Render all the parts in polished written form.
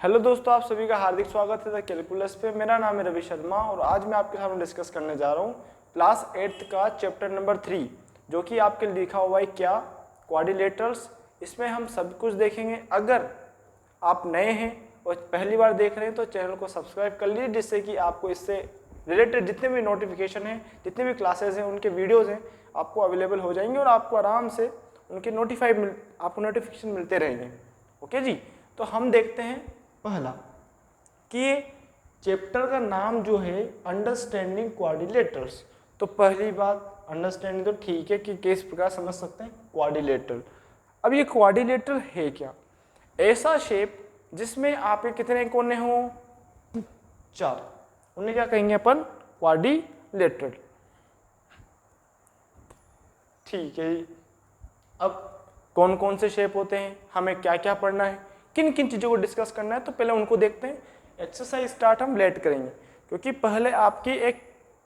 Hello दोस्तों, आप सभी का हार्दिक स्वागत है द कैलकुलस पे। मेरा नाम है रवि शर्मा और आज मैं आपके सामने डिस्कस करने जा रहा हूँ क्लास 8th का चैप्टर नंबर 3, जो कि आपके लिखा हुआ है क्या, क्वाड्रिलेटरल्स। इसमें हम सब कुछ देखेंगे। अगर आप नए हैं और पहली बार देख रहे हैं तो चैनल को सब्सक्राइब कर लीजिए, जिससे कि आपको इससे रिलेटेड जितने भी नोटिफिकेशन हैं, जितने भी क्लासेज हैं, उनके वीडियोज़ हैं, आपको अवेलेबल हो जाएंगे और आपको आराम से उनके आपको नोटिफिकेशन मिलते रहेंगे। ओके जी, तो हम देखते हैं पहला कि चैप्टर का नाम जो है अंडरस्टैंडिंग क्वाड्रिलेटरल्स। तो पहली बात, अंडरस्टैंडिंग तो ठीक है कि किस प्रकार समझ सकते हैं क्वाड्रिलेटरल। अब ये क्वाड्रिलेटरल है क्या? ऐसा शेप जिसमें आपके कितने कोने हो? 4। उन्हें क्या कहेंगे अपन? क्वाड्रिलेटरल। ठीक है। अब कौन कौन से शेप होते हैं, हमें क्या क्या पढ़ना है, किन किन चीज़ों को डिस्कस करना है, तो पहले उनको देखते हैं। एक्सरसाइज स्टार्ट हम लेट करेंगे, क्योंकि पहले आपकी एक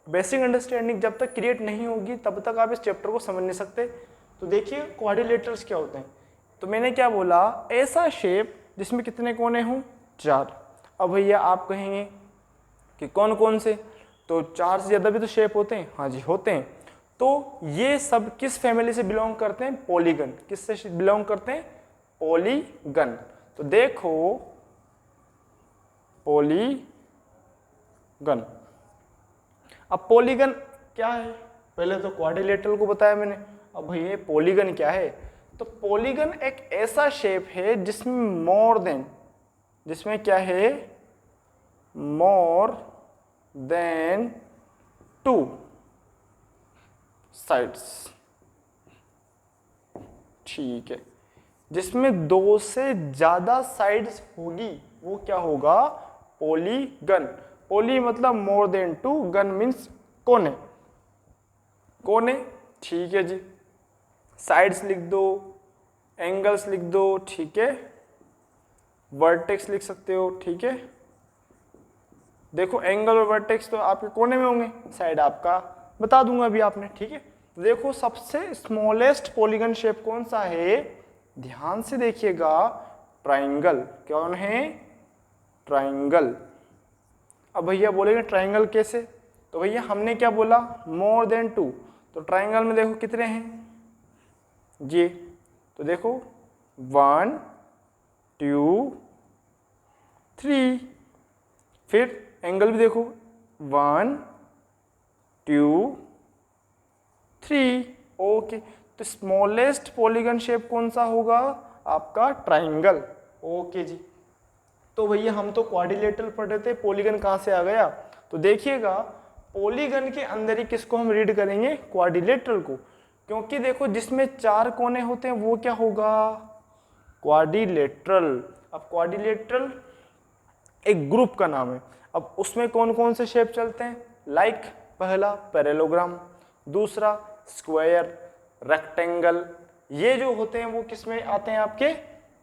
बेसिक अंडरस्टैंडिंग जब तक क्रिएट नहीं होगी तब तक आप इस चैप्टर को समझ नहीं सकते। तो देखिए क्वाड्रिलेटरल्स क्या होते हैं। तो मैंने क्या बोला, ऐसा शेप जिसमें कितने कोने हों? 4। अब भैया आप कहेंगे कि कौन कौन से? तो 4 से ज़्यादा भी तो शेप होते हैं। हाँ जी, होते हैं। तो ये सब किस फैमिली से बिलोंग करते हैं? पॉलीगन। किससे बिलोंग करते हैं? पॉलीगन। तो देखो पॉलीगन। अब पॉलीगन क्या है? पहले तो क्वाड्रिलेटरल को बताया मैंने, अब भैया पॉलीगन क्या है? तो पॉलीगन एक ऐसा शेप है जिसमें क्या है? More than 2 sides. ठीक है, जिसमें 2 से ज्यादा साइड्स होगी वो क्या होगा? पॉलीगन। पॉली मतलब मोर देन 2, गन मीन्स कोने। कोने, ठीक है जी। साइड्स लिख दो, एंगल्स लिख दो, ठीक है, वर्टेक्स लिख सकते हो, ठीक है। देखो एंगल और वर्टेक्स तो आपके कोने में होंगे, साइड आपका बता दूंगा अभी आपने, ठीक है। देखो सबसे स्मॉलेस्ट पॉलीगन शेप कौन सा है? ध्यान से देखिएगा, ट्राइंगल। कौन है? ट्राइंगल। अब भैया बोलेंगे ट्राइंगल कैसे? तो भैया हमने क्या बोला? More than 2। तो ट्राइंगल में देखो कितने हैं ये? तो देखो 1 2 3। फिर एंगल भी देखो 1 2 3। ओके, तो स्मॉलेस्ट पॉलीगन शेप कौन सा होगा? आपका ट्राइंगल। ओके जी। तो भैया हम तो क्वाड्रिलेटरल पढ़ रहे थे, पॉलीगन कहाँ से आ गया? तो देखिएगा पॉलीगन के अंदर ही किसको हम रीड करेंगे? क्वाड्रिलेटरल को। क्योंकि देखो जिसमें 4 कोने होते हैं वो क्या होगा? क्वाड्रिलेटरल। अब क्वाड्रिलेटरल एक ग्रुप का नाम है। अब उसमें कौन कौन से शेप चलते हैं? लाइक पहला पैरेललोग्राम, दूसरा स्क्वायर, रेक्टेंगल। ये जो होते हैं वो किस में आते हैं? आपके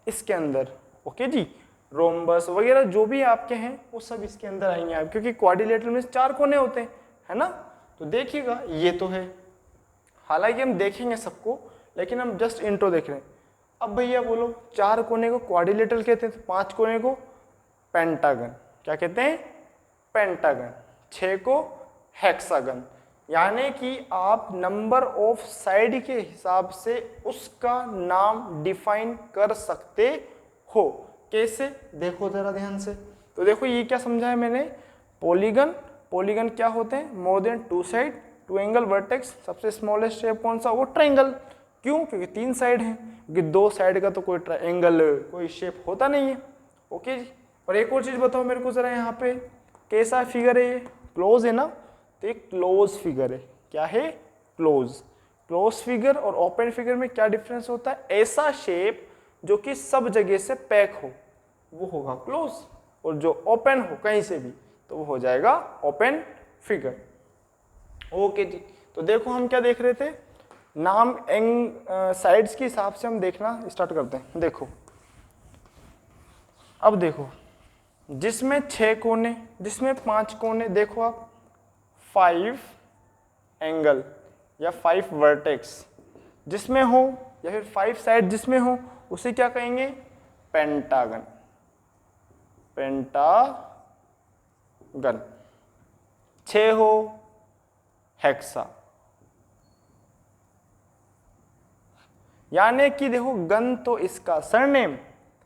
इसके अंदर। ओके जी, रोम्बस वगैरह जो भी आपके हैं वो सब इसके अंदर आएंगे आप, क्योंकि क्वाड्रिलेटरल में 4 कोने होते हैं, है ना। तो देखिएगा ये तो है, हालांकि हम देखेंगे सबको, लेकिन हम जस्ट इंट्रो देख रहे हैं। अब भैया बोलो 4 कोने को क्वाड्रिलेटरल कहते हैं, तो 5 कोने को पेंटागन। क्या कहते हैं? पेंटागन। 6 को हेक्सागन। यानी कि आप नंबर ऑफ साइड के हिसाब से उसका नाम डिफाइन कर सकते हो। कैसे? देखो जरा ध्यान से। तो देखो ये क्या समझाया मैंने? पॉलीगन। पॉलीगन क्या होते हैं? More than 2 side, 2 angle, vertex. सबसे स्मॉलेस्ट शेप कौन सा? वो ट्राइंगल। क्यों? क्योंकि 3 साइड हैं, क्योंकि 2 साइड का तो कोई ट्राइंगल कोई शेप होता नहीं है। ओके जी। और एक और चीज बताओ मेरे को जरा, यहाँ पे कैसा फिगर है? ये क्लोज है ना, तो एक क्लोज फिगर है। क्या है? क्लोज। क्लोज फिगर और ओपन फिगर में क्या डिफरेंस होता है? ऐसा शेप जो कि सब जगह से पैक हो वो होगा क्लोज, और जो ओपन हो कहीं से भी तो वो हो जाएगा ओपन फिगर। ओके जी। तो देखो हम क्या देख रहे थे? नाम साइड्स के हिसाब से हम देखना स्टार्ट करते हैं। देखो अब देखो, जिसमें 6 कोने, जिसमें 5 कोने, देखो आप 5 एंगल या 5 वर्टेक्स जिसमें हो, या फिर 5 साइड जिसमें हो, उसे क्या कहेंगे? पेंटागन। पेंटागन। 6 हो हेक्सा। यानी कि देखो गन तो इसका सरनेम,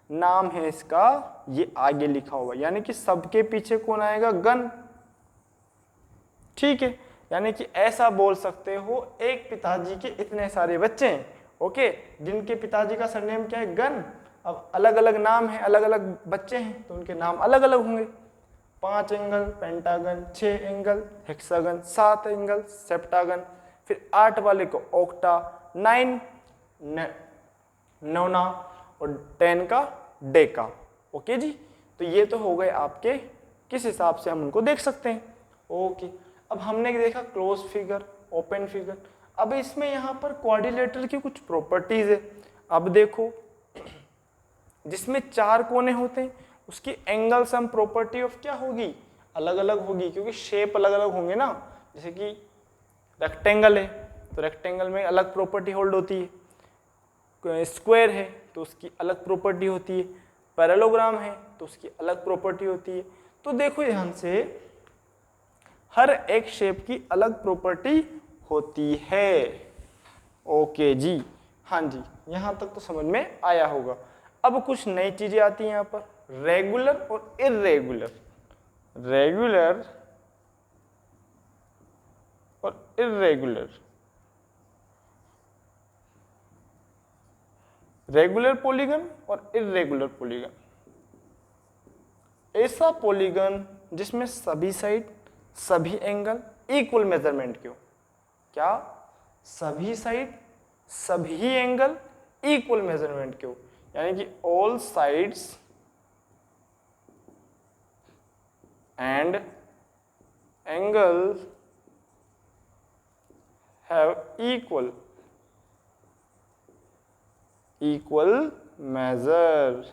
नाम है इसका ये आगे लिखा हुआ, यानी कि सबके पीछे कौन आएगा, गन। ठीक है, यानी कि ऐसा बोल सकते हो एक पिताजी के इतने सारे बच्चे हैं, ओके, जिनके पिताजी का सरनेम क्या है, गन। अब अलग अलग नाम है, अलग अलग बच्चे हैं, तो उनके नाम अलग अलग होंगे। 5 angle pentagon, 6 angle hexagon, 7 angle septagon, फिर 8 वाले को ऑक्टा, 9 नौना और 10 का डेका। ओके जी, तो ये तो हो गए आपके, किस हिसाब से हम उनको देख सकते हैं। ओके, अब हमने देखा क्लोज फिगर, ओपन फिगर। अब इसमें यहाँ पर क्वाड्रिलेटरल की कुछ प्रॉपर्टीज है। अब देखो, जिसमें 4 कोने होते हैं उसकी एंगल सम प्रॉपर्टी ऑफ क्या होगी, अलग अलग होगी, क्योंकि शेप अलग अलग होंगे ना। जैसे कि रेक्टेंगल है तो रेक्टेंगल में अलग प्रॉपर्टी होल्ड होती है, स्क्वायर है तो उसकी अलग प्रॉपर्टी होती है, पैरेललोग्राम है तो उसकी अलग प्रॉपर्टी होती है। तो देखो ध्यान से, हर एक शेप की अलग प्रॉपर्टी होती है। ओके जी, हाँ जी, यहाँ तक तो समझ में आया होगा। अब कुछ नई चीजें आती हैं यहाँ पर, रेगुलर और इर्रेगुलर। रेगुलर और इर्रेगुलर। रेगुलर पॉलीगन और इर्रेगुलर पॉलीगन। ऐसा पॉलीगन जिसमें सभी साइड सभी एंगल इक्वल मेजरमेंट के हो। क्या, सभी साइड सभी एंगल इक्वल मेजरमेंट के हो, यानी कि all sides and angle have equal major,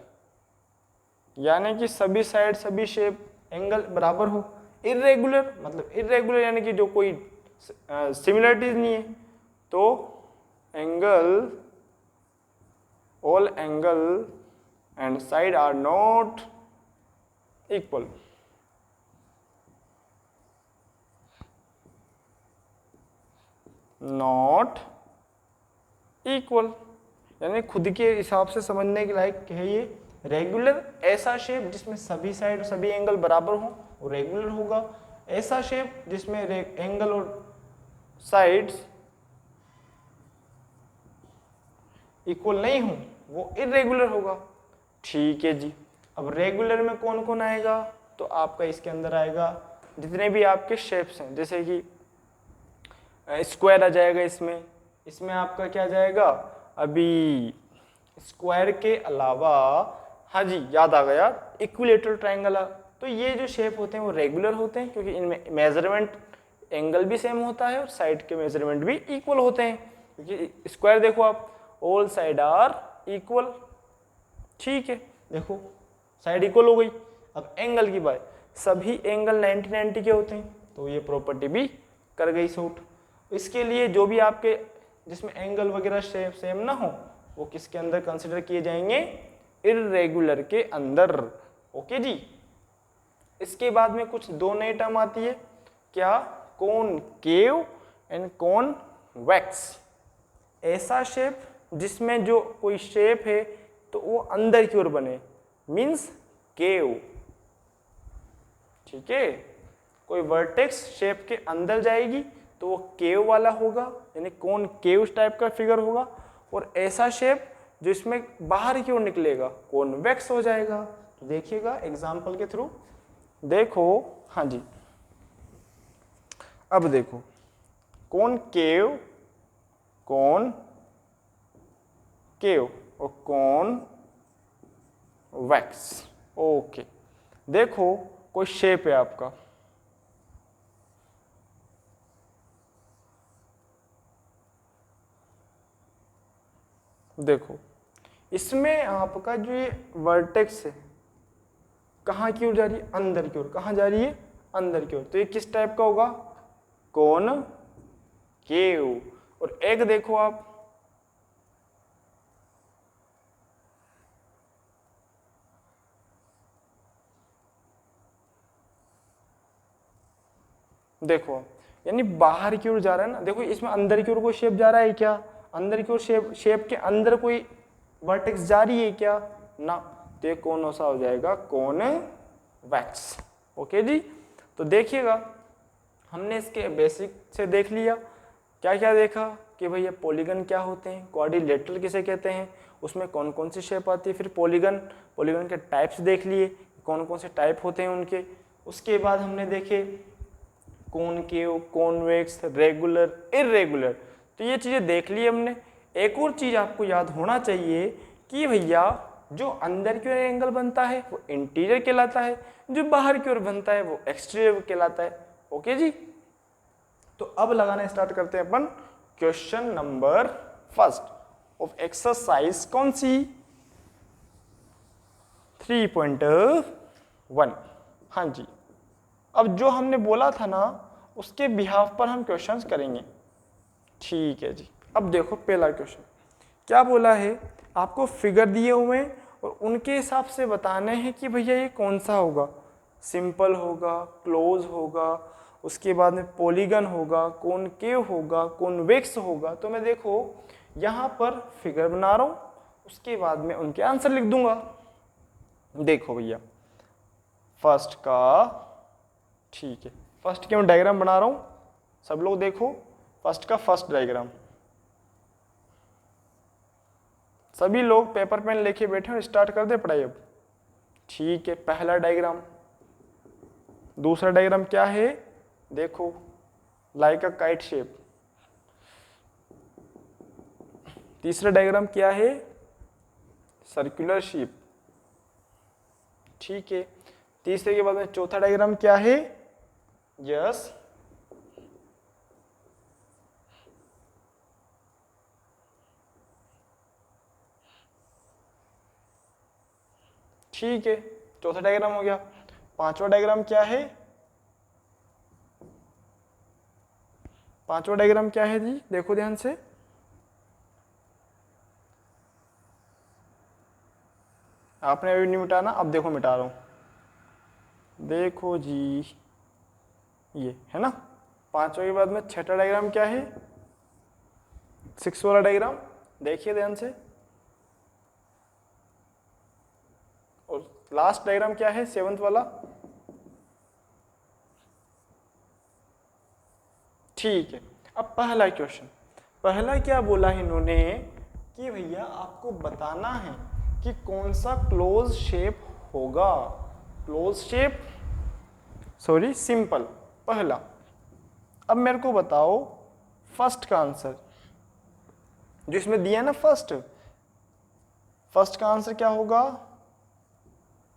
यानी कि सभी साइड सभी शेप एंगल बराबर हो। इर्रेगुलर मतलब इर्रेगुलर यानी कि जो कोई सिमिलरिटीज नहीं है, तो angle, all angle and side are not equal. Not equal यानी खुद के हिसाब से समझने के लायक है ये। रेगुलर ऐसा शेप जिसमें सभी साइड और सभी एंगल बराबर हो वो रेगुलर होगा। ऐसा शेप जिसमें एंगल और साइड्स इक्वल नहीं हो वो इरेगुलर होगा। ठीक है जी, अब रेगुलर में कौन कौन आएगा, तो आपका इसके अंदर आएगा जितने भी आपके शेप्स हैं, जैसे कि स्क्वायर आ जाएगा इसमें। इसमें आपका क्या जाएगा, अभी स्क्वायर के अलावा, हाँ जी याद आ गया, इक्विलेटरल ट्रायंगल। तो ये जो शेप होते हैं वो रेगुलर होते हैं क्योंकि इनमें मेजरमेंट एंगल भी सेम होता है और साइड के मेजरमेंट भी इक्वल होते हैं। क्योंकि स्क्वायर देखो आप, ऑल साइड आर इक्वल। ठीक है, देखो साइड इक्वल हो गई। अब एंगल की बात, सभी एंगल 90-90 के होते हैं, तो ये प्रॉपर्टी भी कर गई सूट। इसके लिए जो भी आपके जिसमें एंगल वगैरह शेप सेम ना हो वो किसके अंदर कंसिडर किए जाएंगे, इर्रेगुलर के अंदर। ओके जी, इसके बाद में कुछ दो नई टर्म आती है, क्या, कॉनकेव एंड कॉन्वेक्स। ऐसा शेप जिसमें जो कोई शेप है तो वो अंदर की ओर बने, मींस केव। ठीक है, कोई वर्टेक्स शेप के अंदर जाएगी तो वो केव वाला होगा, यानी कॉनकेव टाइप का फिगर होगा। और ऐसा शेप जो इसमें बाहर की ओर निकलेगा कॉन्वेक्स हो जाएगा। तो देखिएगा एग्जाम्पल के थ्रू, देखो, हाँ जी, अब देखो कॉनकेव, कॉनकेव और कॉन्वेक्स। ओके, देखो कोई शेप है आपका, देखो इसमें आपका जो ये वर्टेक्स है कहाँ की ओर जा रही है, अंदर की ओर। कहाँ जा रही है, अंदर की ओर। तो ये किस टाइप का होगा, कॉनकेव। और एक देखो आप, देखो यानी बाहर की ओर जा रहा है ना, देखो इसमें अंदर की ओर कोई शेप जा रहा है क्या, अंदर की ओर शेप के अंदर कोई वर्टेक्स जा रही है क्या, ना, तो ये कौन सा हो जाएगा, कॉन्वेक्स। ओके जी, तो देखिएगा हमने इसके बेसिक से देख लिया, क्या क्या देखा कि भैया पॉलीगन क्या होते हैं, क्वाड्रिलेटरल किसे कहते हैं, उसमें कौन कौन सी शेप आती है, फिर पॉलीगन के टाइप्स देख लिए, कौन कौन से टाइप होते हैं उनके। उसके बाद हमने देखे कॉनकेव, कॉन्वेक्स, रेगुलर, इर्रेगुलर, तो ये चीज़ें देख ली हमने। एक और चीज़ आपको याद होना चाहिए कि भैया जो अंदर की ओर एंगल बनता है वो इंटीरियर कहलाता है, जो बाहर की ओर बनता है वो एक्सटीरियर कहलाता है। ओके जी, तो अब लगाना स्टार्ट करते हैं अपन question number first of exercise कौन सी, 3.1। हाँ जी, अब जो हमने बोला था ना उसके बिहाफ पर हम क्वेश्चंस करेंगे। ठीक है जी, अब देखो पहला क्वेश्चन क्या बोला है, आपको फिगर दिए हुए हैं और उनके हिसाब से बताने हैं कि भैया ये कौन सा होगा, सिंपल होगा, क्लोज होगा, उसके बाद में पॉलीगन होगा, कॉनकेव होगा, कॉन्वेक्स होगा। तो मैं देखो यहाँ पर फिगर बना रहा हूँ, उसके बाद में उनके आंसर लिख दूंगा। देखो भैया फर्स्ट का, ठीक है, फर्स्ट के मैं डायग्राम बना रहा हूँ, सब लोग देखो फर्स्ट का फर्स्ट डायग्राम, सभी लोग पेपर पेन लेके बैठे और स्टार्ट कर दे पढ़ाई अब। ठीक है, पहला डायग्राम, दूसरा डायग्राम क्या है, देखो लाइक अ काइट शेप, तीसरा डायग्राम क्या है, सर्कुलर शेप। ठीक है, तीसरे के बाद में चौथा डायग्राम क्या है, यस ठीक है, चौथा डायग्राम हो गया। पांचवा डायग्राम क्या है, पांचवा डायग्राम क्या है जी, देखो ध्यान से, आपने अभी नहीं मिटाना, अब देखो मिटा रहा हूं, देखो जी ये है ना। पांचवा के बाद में छठा डायग्राम क्या है, 6 वाला डायग्राम, देखिए ध्यान से, और लास्ट डायग्राम क्या है, 7th वाला। ठीक है, अब पहला क्वेश्चन, पहला क्या बोला है इन्होंने कि भैया आपको बताना है कि कौन सा क्लोज शेप होगा, क्लोज शेप, सॉरी सिंपल, पहला। अब मेरे को बताओ फर्स्ट का आंसर, जो इसमें दिया ना फर्स्ट, फर्स्ट का आंसर क्या होगा,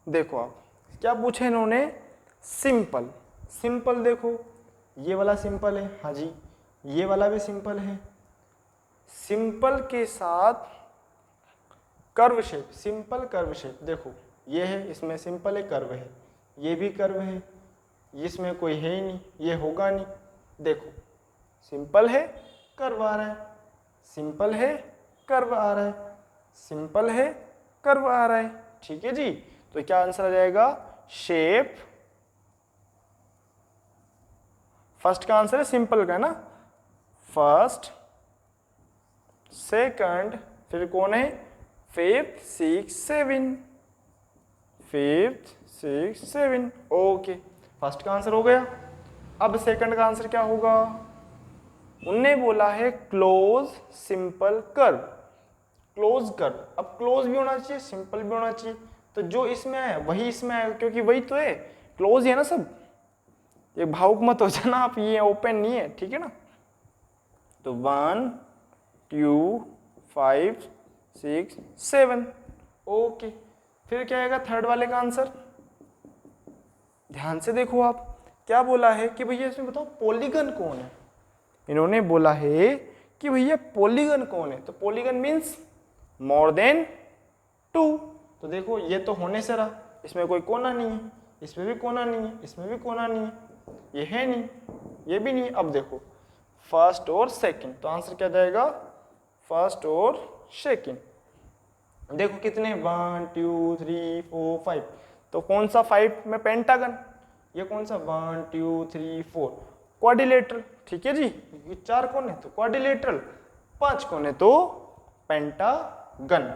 देखो आप क्या पूछे इन्होंने, सिंपल। सिंपल देखो ये वाला सिंपल है, हाँ जी, ये वाला भी सिंपल है, सिंपल के साथ curve shape, simple curve shape, देखो ये है, इसमें सिंपल है, कर्व है, ये भी कर्व है, इसमें कोई है ही नहीं, ये होगा नहीं, देखो सिंपल है, कर्व आ रहा है, सिंपल है, कर्व आ रहा है, सिंपल है, कर्व आ रहा है। ठीक है जी, तो क्या आंसर आ जाएगा, शेप, फर्स्ट का आंसर है सिंपल का ना, फर्स्ट, सेकंड, फिर कौन है, फिफ्थ, 6, 7, फिफ्थ, 6, 7, ओके, फर्स्ट का आंसर हो गया। अब सेकंड का आंसर क्या होगा, उनने बोला है close simple curve, close curve. अब क्लोज भी होना चाहिए, सिंपल भी होना चाहिए, तो जो इसमें है वही इसमें है, क्योंकि वही तो है, क्लोज है ना सब, ये भावुक मत हो जाना आप, ये ओपन नहीं है, ठीक है ना। तो 1, 2, 5, 6, 7, ओके, फिर क्या आएगा थर्ड वाले का आंसर, ध्यान से देखो आप, क्या बोला है कि भैया इसमें बताओ पॉलीगन कौन है, इन्होंने बोला है कि भैया पॉलीगन कौन है, तो पॉलीगन मीन्स मोर देन 2, तो देखो ये तो होने से रहा, इसमें कोई कोना नहीं है, इसमें भी कोना नहीं है, इसमें भी कोना नहीं है, ये है नहीं, ये भी नहीं। अब देखो फर्स्ट और सेकंड, तो आंसर क्या जाएगा, फर्स्ट और सेकंड। देखो कितने 1, 2, 3, 4, 5, तो कौन सा 5 में पेंटागन, ये कौन सा 1, 2, 3, 4, क्वाड्रिलेटरल, ठीक है जी, ये 4 कोने तो क्वाड्रिलेटरल, 5 कोने तो पेंटागन।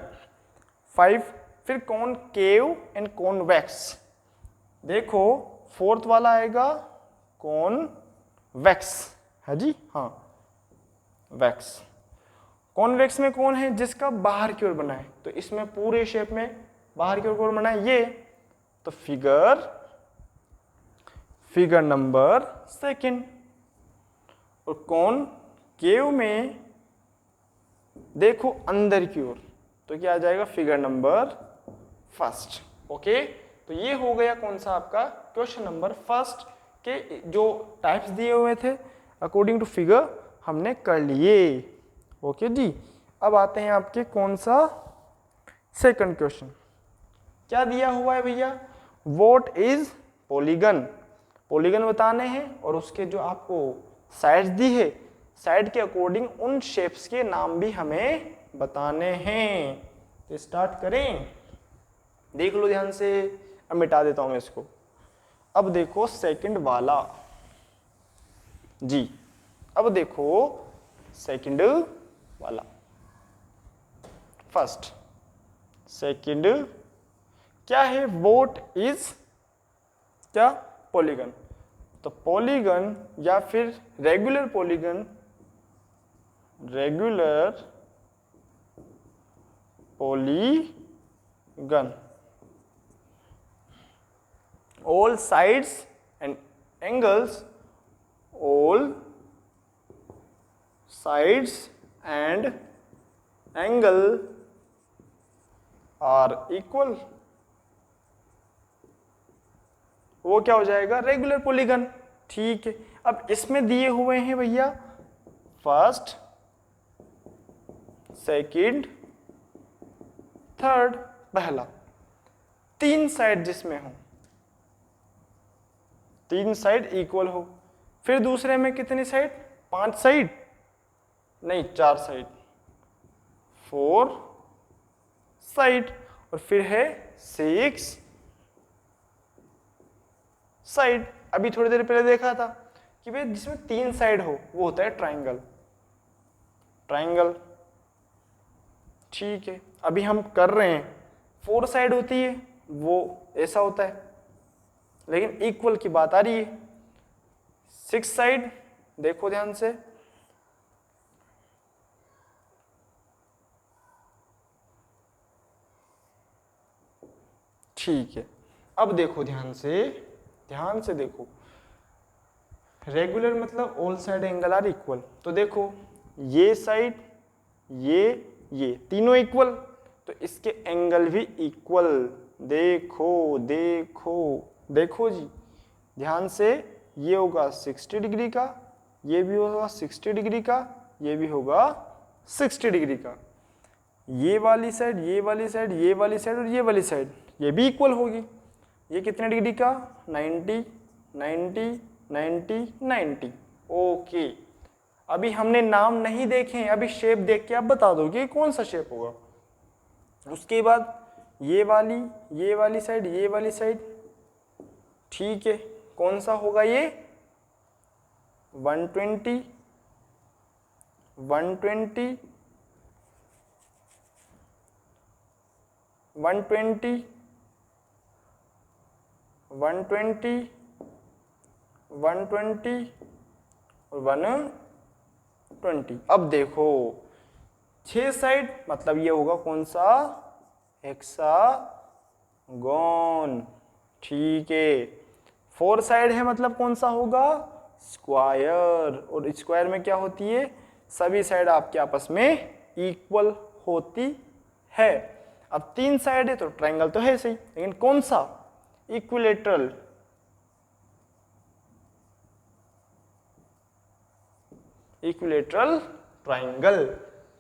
5 फिर कॉनकेव एंड कॉन्वेक्स, देखो फोर्थ वाला आएगा कॉन्वेक्स है जी, हाँ वैक्स। कॉन्वेक्स में कौन है, जिसका बाहर की ओर बना है, तो इसमें पूरे शेप में बाहर की ओर बना है ये, तो फिगर नंबर 2। और कॉनकेव में देखो अंदर की ओर, तो क्या आ जाएगा फिगर नंबर 1। ओके, तो ये हो गया कौन सा आपका क्वेश्चन नंबर 1 के जो टाइप्स दिए हुए थे अकॉर्डिंग टू फिगर हमने कर लिए। ओके जी, अब आते हैं आपके कौन सा सेकंड क्वेश्चन। क्या दिया हुआ है भैया, व्हाट इज पॉलीगन, पॉलीगन बताने हैं और उसके जो आपको साइड्स दी है, साइड के अकॉर्डिंग उन शेप्स के नाम भी हमें बताने हैं। तो स्टार्ट करें, देख लो ध्यान से, अब मिटा देता हूं मैं इसको। अब देखो सेकंड वाला जी, अब देखो सेकंड वाला, फर्स्ट सेकंड क्या है, व्हाट इज क्या पॉलीगन, तो पॉलीगन या फिर regular polygon, regular polygon, all sides and angles, all sides and angle are equal, वो क्या हो जाएगा, रेगुलर पॉलीगन। ठीक है, अब इसमें दिए हुए हैं भैया फर्स्ट, सेकंड, थर्ड, पहला, 3 साइड जिसमें हो, 3 साइड इक्वल हो। फिर दूसरे में कितनी साइड, 5 साइड नहीं 4 साइड, 4 साइड, और फिर है 6 साइड। अभी थोड़ी देर पहले देखा था कि भाई जिसमें 3 साइड हो वो होता है ट्राइंगल, ट्राइंगल। ठीक है, अभी हम कर रहे हैं 4 साइड होती है वो ऐसा होता है, लेकिन इक्वल की बात आ रही है। 6 साइड देखो ध्यान से, ठीक है, अब देखो ध्यान से देखो, रेगुलर मतलब all side angle are equal, तो देखो ये साइड ये तीनों इक्वल, तो इसके एंगल भी इक्वल। देखो देखो देखो जी ध्यान से, ये होगा 60 डिग्री का, ये भी होगा 60 डिग्री का, ये भी होगा 60 डिग्री का, ये वाली साइड ये वाली साइड ये वाली साइड और ये वाली साइड ये भी इक्वल होगी। ये कितने डिग्री का, 90 90 90 90। ओके, अभी हमने नाम नहीं देखे, अभी शेप देख के आप बता दो कि कौन सा शेप होगा। उसके बाद ये वाली साइड ये वाली साइड, ठीक है, कौन सा होगा ये, 120 120 120 120 120 और 120। अब देखो 6 साइड मतलब ये होगा कौन सा, हेक्सागोन। ठीक है, 4 साइड है मतलब कौन सा होगा, स्क्वायर, और स्क्वायर में क्या होती है, सभी साइड आपके आपस में इक्वल होती है। अब 3 साइड है तो ट्रायंगल तो है सही, लेकिन कौन सा, इक्विलेटरल, इक्विलेटरल ट्रायंगल।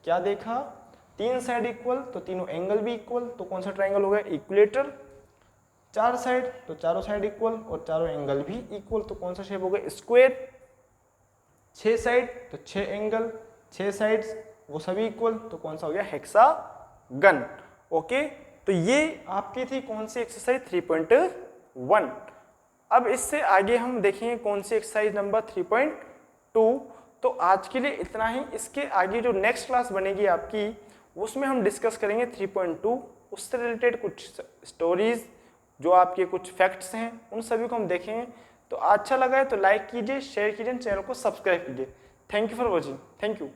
क्या देखा, 3 साइड इक्वल तो तीनों एंगल भी इक्वल, तो कौन सा ट्रायंगल होगा, इक्विलेटरल। 4 साइड तो चारों साइड इक्वल और चारों एंगल भी इक्वल, तो कौन सा शेप होगा, स्क्वायर। 6 साइड तो 6 एंगल, 6 साइड्स वो सभी इक्वल, तो कौन सा हो गया, हेक्सागन। ओके, तो ये आपकी थी कौन सी एक्सरसाइज 3.1। अब इससे आगे हम देखेंगे कौन सी एक्सरसाइज नंबर 3.2। तो आज के लिए इतना ही। इसके आगे जो नेक्स्ट क्लास बनेगी आपकी, उसमें हम डिस्कस करेंगे 3.2, उससे रिलेटेड कुछ स्टोरीज, जो आपके कुछ फैक्ट्स हैं, उन सभी को हम देखेंगे। तो अच्छा लगा है तो लाइक कीजिए, शेयर कीजिए, चैनल को सब्सक्राइब कीजिए। Thank you for watching. Thank you.